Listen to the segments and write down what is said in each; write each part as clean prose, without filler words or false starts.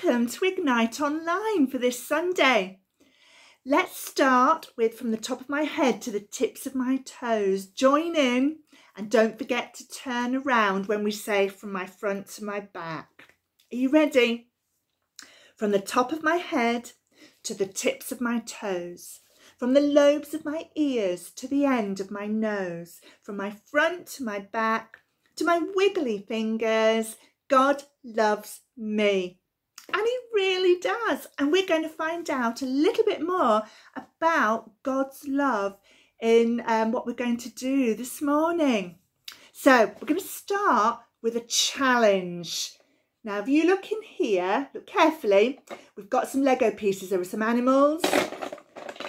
welcome to Ignite Online for this Sunday. Let's start with from the top of my head to the tips of my toes. Join in and don't forget to turn around when we say from my front to my back. Are you ready? From the top of my head to the tips of my toes. From the lobes of my ears to the end of my nose. From my front to my back to my wiggly fingers. God loves me. And he really does. And we're going to find out a little bit more about God's love in what we're going to do this morning. So we're going to start with a challenge. Now, if you look in here, look carefully, we've got some Lego pieces. There are some animals,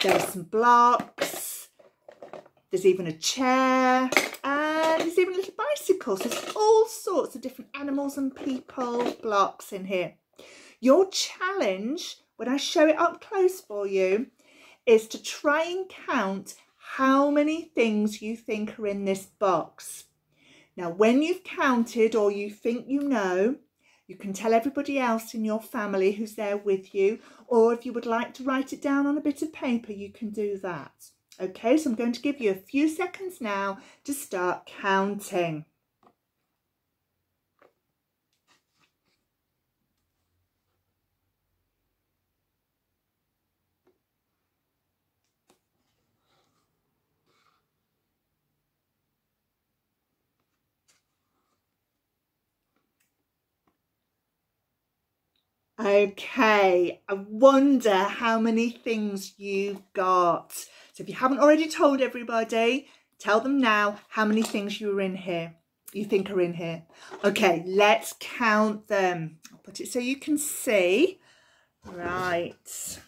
there are some blocks, there's even a chair, and there's even a little bicycle. So there's all sorts of different animals and people blocks in here. Your challenge, when I show it up close for you, is to try and count how many things you think are in this box. Now, when you've counted or you think you know, you can tell everybody else in your family who's there with you, or if you would like to write it down on a bit of paper, you can do that. Okay, so I'm going to give you a few seconds now to start counting. Okay, I wonder how many things you've got. So if you haven't already told everybody, tell them now how many things you think are in here. Okay, let's count them. I'll put it so you can see. Right,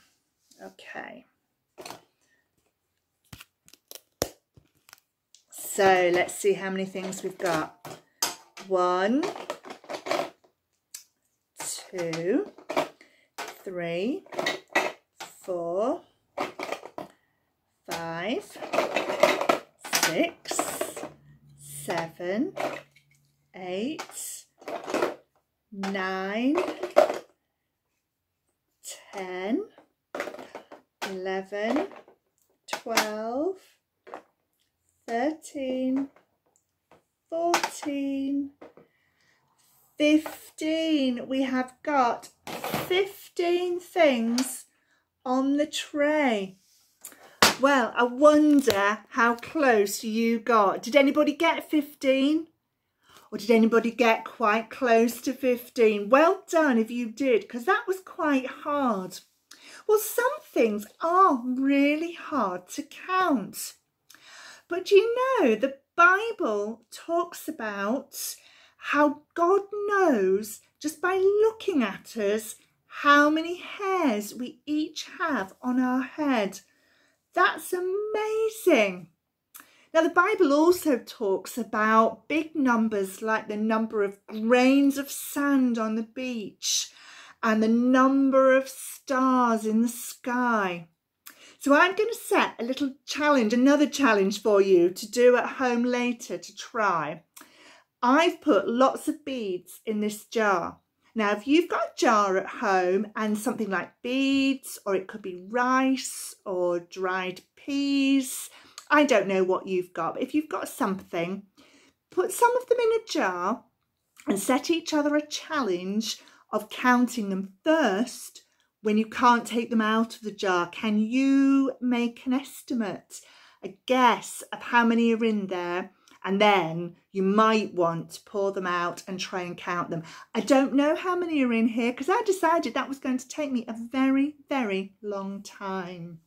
okay. So let's see how many things we've got. 1, 2, 3, 4, 5, 6, 7, 8, 9, 10, 11, 12, 13, 14, 15. We have got 15 things on the tray. Well, I wonder how close you got. Did anybody get 15? Or did anybody get quite close to 15? Well done if you did, because that was quite hard. Well, some things are really hard to count. But you know, the Bible talks about how God knows just by looking at us how many hairs we each have on our head. That's amazing. Now, the Bible also talks about big numbers like the number of grains of sand on the beach and the number of stars in the sky. So I'm going to set a little challenge, another challenge for you to do at home later to try. I've put lots of beads in this jar. Now, if you've got a jar at home and something like beads, or it could be rice or dried peas, I don't know what you've got, but if you've got something, put some of them in a jar and set each other a challenge of counting them first when you can't take them out of the jar. Can you make an estimate, a guess of how many are in there? And then you might want to pour them out and try and count them. I don't know how many are in here because I decided that was going to take me a very, very long time.